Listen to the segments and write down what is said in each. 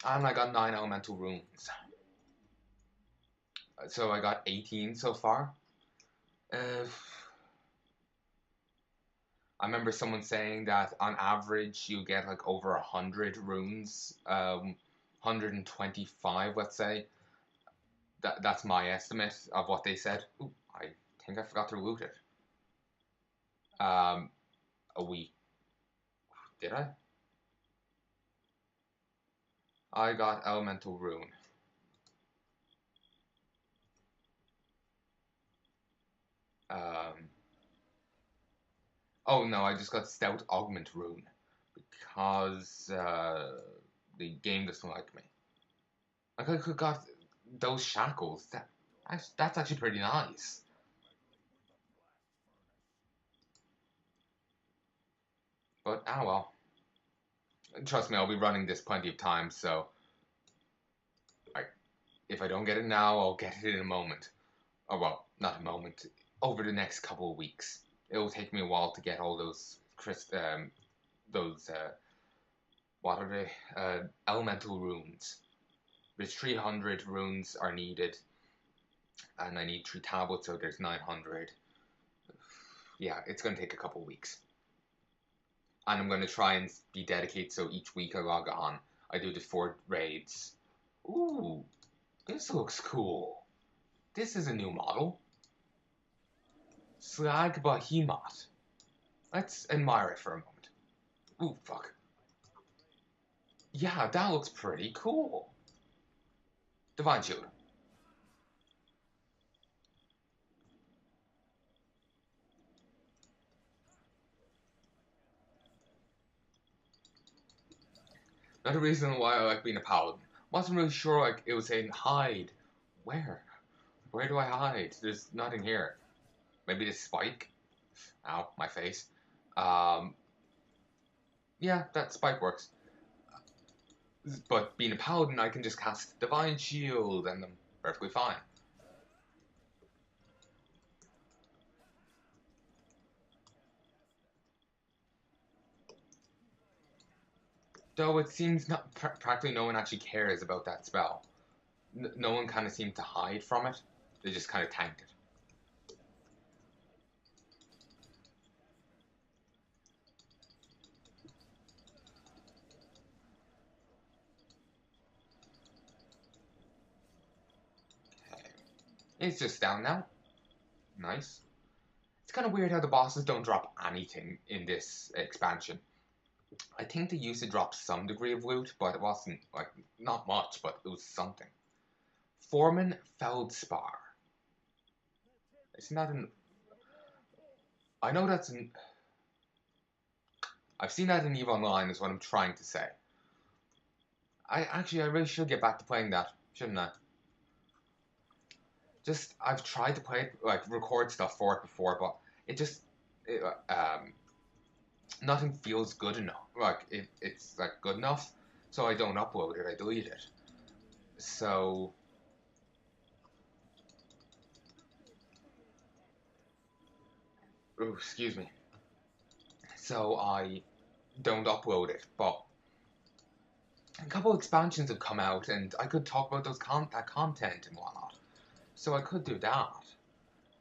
And I got 9 elemental runes. So I got 18 so far. Uh, I remember someone saying that on average you get like over 100 runes, 125, let's say. That's my estimate of what they said. Ooh, I think I forgot to loot it. Um, a week. Did I? I got elemental rune. Um, oh no, I just got stout augment rune because the game doesn't like me. Like I could got those shackles. That's actually pretty nice. But ah well. Trust me, I'll be running this plenty of times. So I, if I don't get it now, I'll get it in a moment. Oh well, not a moment. Over the next couple of weeks, it will take me a while to get all those what are they? Elemental runes. There's 300 runes are needed, and I need 3 tablets, so there's 900. Yeah, it's gonna take a couple of weeks, and I'm gonna try and be dedicated. So each week I log on, I do the 4 raids. Ooh, this looks cool. This is a new model. Slag Behemoth. Let's admire it for a moment. Ooh, fuck. Yeah, that looks pretty cool. Divine Shield. Another reason why I like being a paladin. Wasn't really sure, like, it was saying hide. Where? Where do I hide? There's nothing here. Maybe this spike? Ow, my face. Um, yeah, that spike works. But being a paladin, I can just cast Divine Shield and I'm perfectly fine. Though it seems not practically no one actually cares about that spell. No one kind of seemed to hide from it. They just kind of tanked it. Okay. It's just down now. Nice. It's kind of weird how the bosses don't drop anything in this expansion. I think they used to drop some degree of loot, but it wasn't, like, not much, but it was something. Foreman Feldspar. It's not an. I know that's an. I've seen that in EVE Online, is what I'm trying to say. I really should get back to playing that, shouldn't I? Just, I've tried to play it, like, record stuff for it before, but it just. It, nothing feels good enough. Like, it's, like, good enough, so I don't upload it, I delete it. So, ooh, excuse me. So I don't upload it, but a couple expansions have come out, and I could talk about that content and whatnot. So I could do that.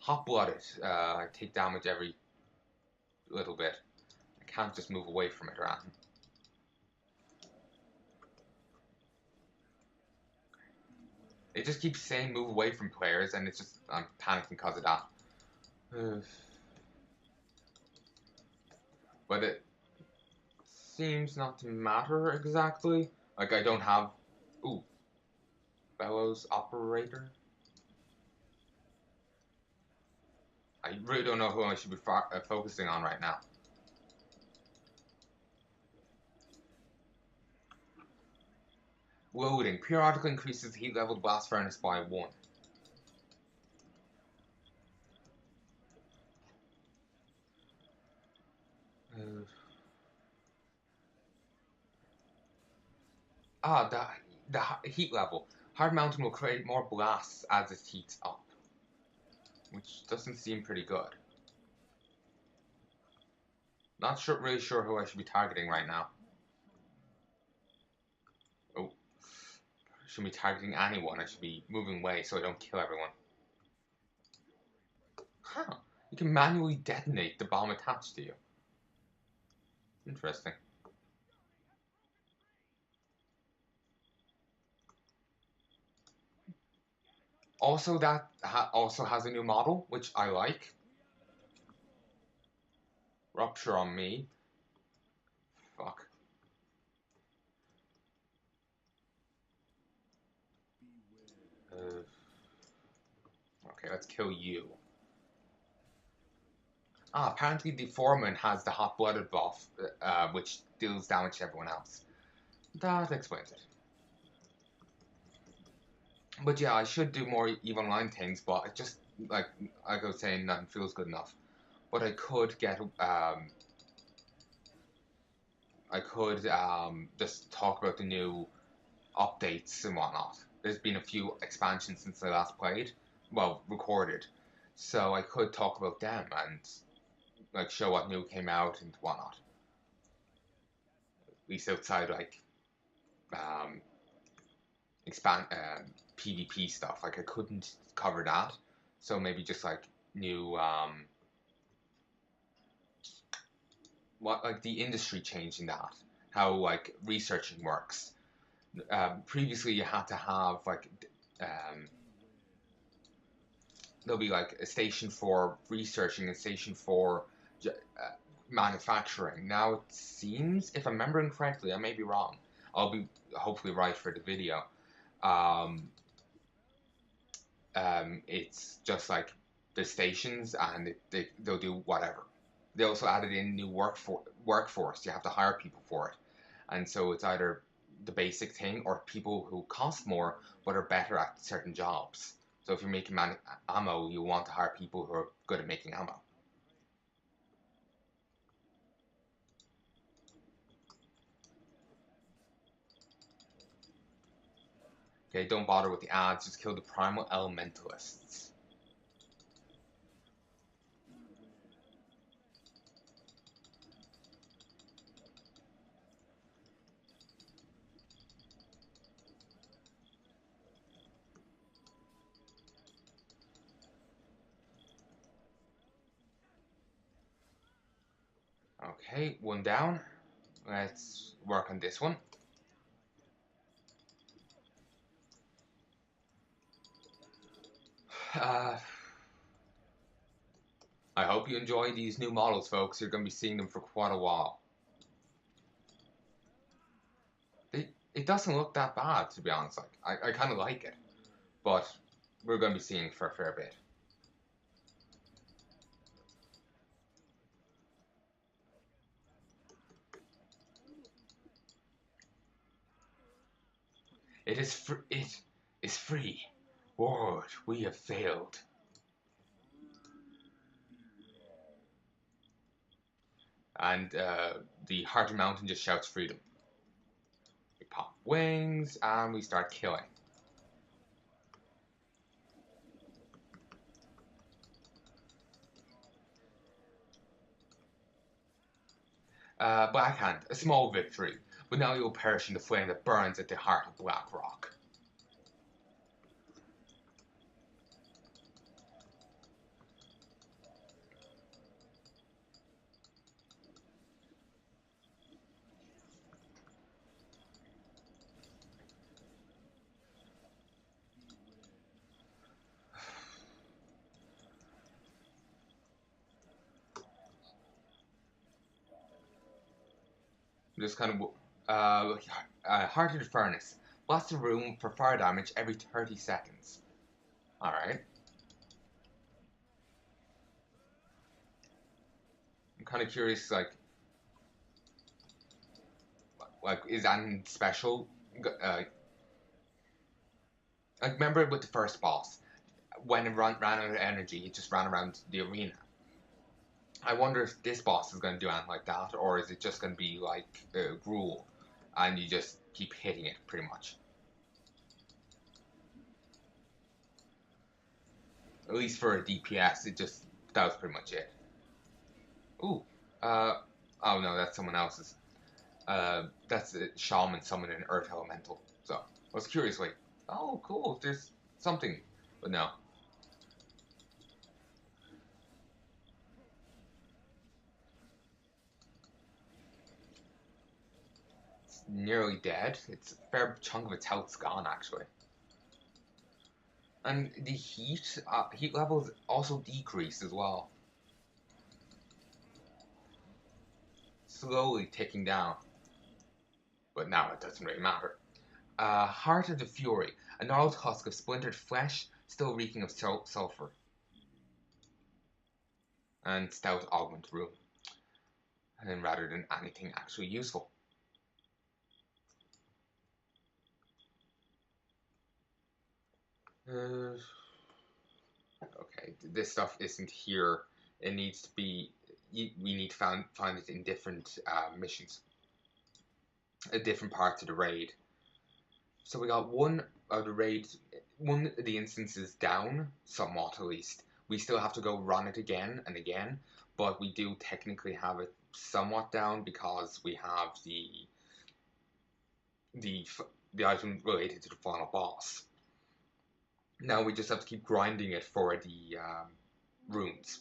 Hot blooded. I take damage every little bit. I can't just move away from it or anything. It just keeps saying move away from players, and it's just I'm panicking because of that. But it seems not to matter exactly. Like I don't have. Ooh, bellows operator. I really don't know who I should be focusing on right now. Loading. Periodically increases the heat level of the blast furnace by 1. Uh, the heat level. Hard mountain will create more blasts as it heats up, which doesn't seem pretty good. Not sure, really sure who I should be targeting right now. Oh. shouldn't be targeting anyone. I should be moving away so I don't kill everyone. Huh. You can manually detonate the bomb attached to you. Interesting. Also, that also has a new model, which I like. Rupture on me. Fuck. Okay, let's kill you. Ah, apparently the foreman has the hot-blooded buff, which deals damage to everyone else. That explains it. But yeah, I should do more EVE Online things, but I just, like I was saying, nothing feels good enough. But I could get, just talk about the new updates and whatnot. There's been a few expansions since I last played, well, recorded. So I could talk about them and, like, show what new came out and whatnot. At least outside, like, PvP stuff. Like, I couldn't cover that. So maybe just, like, new, like, the industry changing that. How, like, researching works. Previously, you had to have, like, there'll be, like, a station for researching and a station for manufacturing. Now, it seems, if I'm remembering correctly, I may be wrong. I'll be hopefully right for the video. It's just like the stations, and they'll do whatever. They also added in new workforce. You have to hire people for it, and so it's either the basic thing or people who cost more but are better at certain jobs. So if you're making ammo, you want to hire people who are good at making ammo. Okay, don't bother with the ads, just kill the primal elementalists. Okay, one down. Let's work on this one. I hope you enjoy these new models, folks. You're going to be seeing them for quite a while. It doesn't look that bad, to be honest. Like, I kind of like it. But we're going to be seeing it for a fair bit. It is free. Lord, we have failed. And the Heart of Mountain just shouts freedom. We pop wings and we start killing. Backhand, a small victory, but now you'll perish in the flame that burns at the heart of Black Rock. Just kind of, Hearted Furnace. Blast the room for fire damage every 30 seconds. Alright. I'm kind of curious, like, is that anything special? Like, remember with the first boss, when it ran out of energy, it just ran around the arena. I wonder if this boss is going to do anything like that, or is it just going to be like Gruul, and you just keep hitting it, pretty much. At least for a DPS, that was pretty much it. Ooh, oh no, that's someone else's. That's a shaman summoning an earth elemental. So, I was curious, like, Oh, cool. There's something. But no. It's nearly dead. It's a fair chunk of its health's gone, actually. And the heat levels also decrease as well. Slowly ticking down. But now it doesn't really matter. Heart of the Fury. A gnarled husk of splintered flesh, still reeking of sulfur. And stout augment room. And then rather than anything actually useful. Okay, this stuff isn't here. It needs to be. We need to find it in different missions, different parts of the raid. So we got one of the raids, one of the instances down, somewhat at least. We still have to go run it again and again, but we do technically have it somewhat down because we have the the item related to the final boss. Now we just have to keep grinding it for the runes.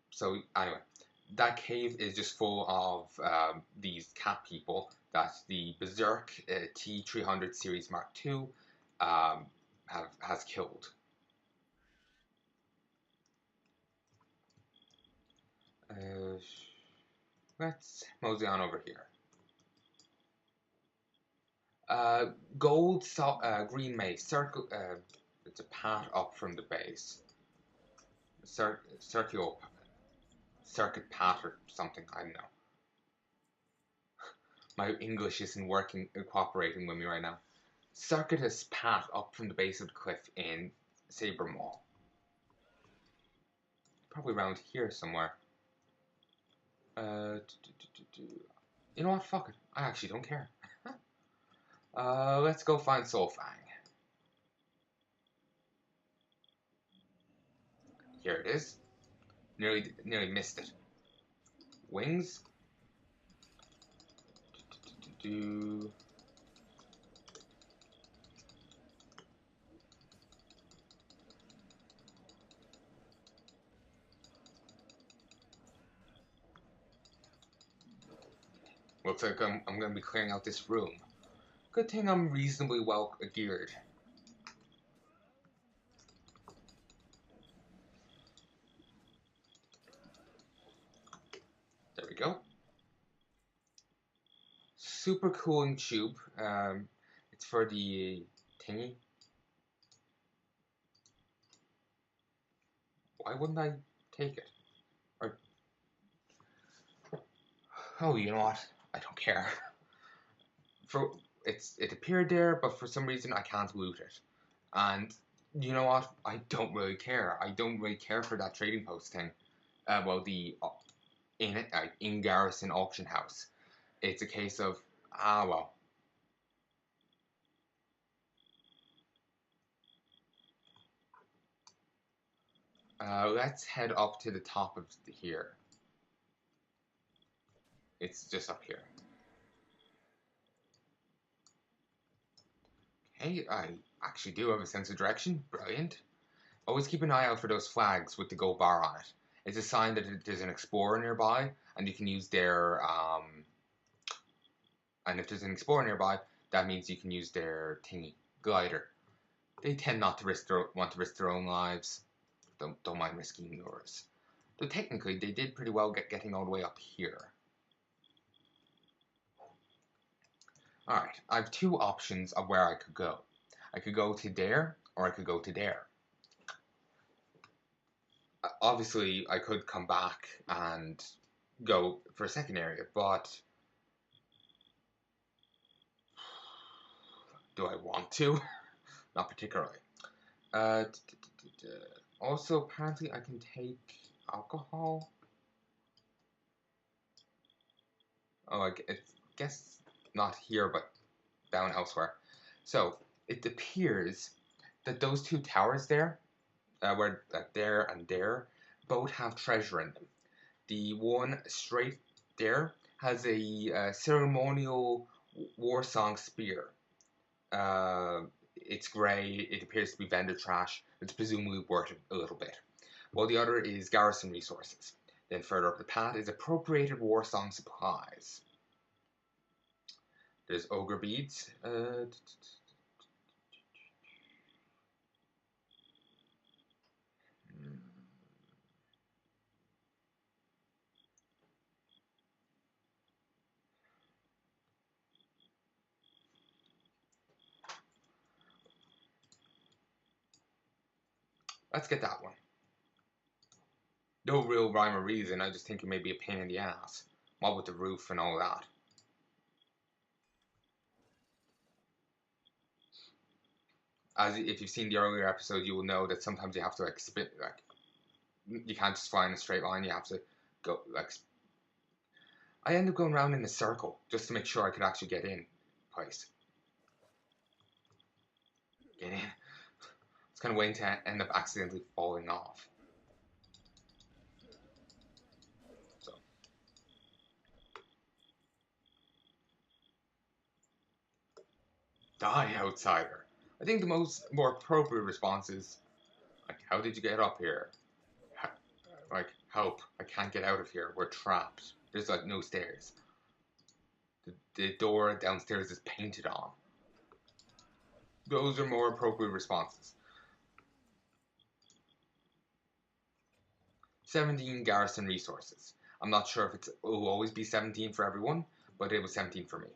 So anyway, that cave is just full of these cat people that the Berserk T300 Series Mark II has killed. Let's mosey on over here. Gold, green mace, circle. It's a path up from the base. Circular circuit path or something. I don't know. My English isn't cooperating with me right now. Circuitous path up from the base of the cliff in Saber Mall. Probably around here somewhere. You know what? Fuck it. I actually don't care. Let's go find Soulfang. Here it is. Nearly missed it. Wings. Looks like I'm going to be clearing out this room. Good thing I'm reasonably well geared. There we go. Super cooling tube. It's for the thingy. Why wouldn't I take it? Or oh, you know what? I don't care. It appeared there, but for some reason I can't loot it. And you know what? I don't really care. I don't really care for that trading post thing. Well, the in Garrison auction house. It's a case of well. Let's head up to the top of here. It's just up here. Okay, I actually do have a sense of direction. Brilliant. Always keep an eye out for those flags with the gold bar on it. It's a sign that there's an explorer nearby, and you can use their and if there's an explorer nearby, that means you can use their thingy glider. They tend not to want to risk their own lives. Don't mind risking yours. Though technically, they did pretty well getting all the way up here. Alright, I have two options of where I could go. I could go to there, or I could go to there. Obviously, I could come back and go for a second area, but do I want to? Not particularly. Also, apparently I can take alcohol. Oh, I guess not here, but down elsewhere. So, it appears that those two towers there, where there and there, both have treasure in them. The one straight there has a ceremonial Warsong Spear. It's grey, it appears to be vendor trash, it's presumably worth a little bit. While the other is garrison resources. Then further up the path is appropriated Warsong supplies. There's ogre beads. Let's get that one. No real rhyme or reason, I just think it may be a pain in the ass. What with the roof and all that. As if you've seen the earlier episode, you will know that sometimes you have to you can't just fly in a straight line. You have to go I ended up going around in a circle just to make sure I could actually get in place. Get in. It's kind of waiting to end up accidentally falling off. So. Die, outsider. I think the more appropriate response is, like, how did you get up here? Like, help, I can't get out of here. We're trapped. There's like no stairs. The door downstairs is painted on. Those are more appropriate responses. 17 garrison resources. I'm not sure if it will always be 17 for everyone, but it was 17 for me.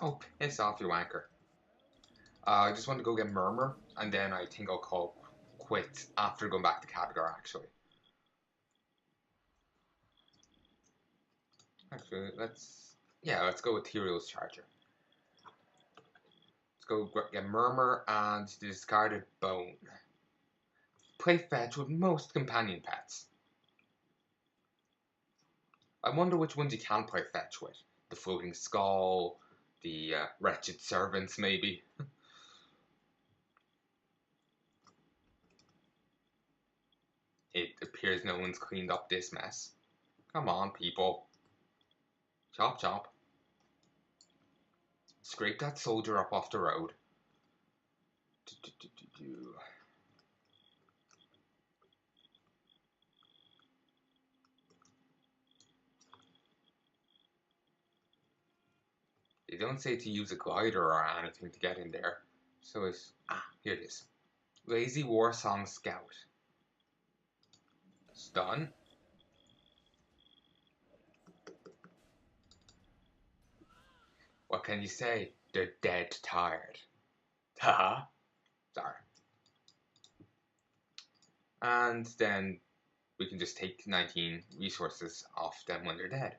Oh, piss off, you wanker. I just want to go get Murmur, and then I think I'll call quits after going back to Khadgar, actually. Actually, let's go with Tyrion's Charger. Let's go get Murmur and the discarded Bone. Play fetch with most companion pets. I wonder which ones you can play fetch with. The Floating Skull, the Wretched Servants, maybe. It appears no one's cleaned up this mess. Come on, people. Chop, chop. Scrape that soldier up off the road. They don't say to use a glider or anything to get in there. So it's... here it is. Lazy Warsong Scout. Stun. What can you say? They're dead tired. Haha. Sorry. And then we can just take 19 resources off them when they're dead.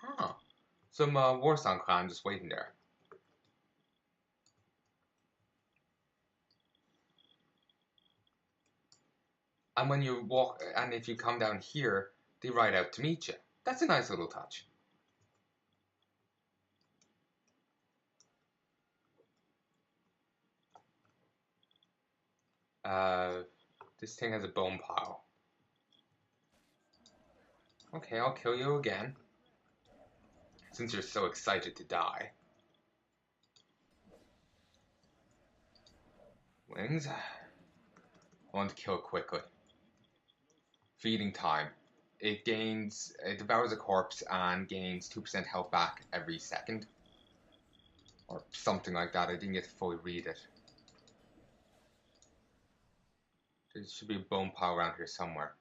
Huh. Some Warsong clan just waiting there. And when you walk, and if you come down here, they ride out to meet you. That's a nice little touch. This thing has a bone pile. Okay, I'll kill you again. Since you're so excited to die. Wings. I want to kill quickly. Feeding time. It devours a corpse and gains 2% health back every second. Or something like that. I didn't get to fully read it. There should be a bone pile around here somewhere.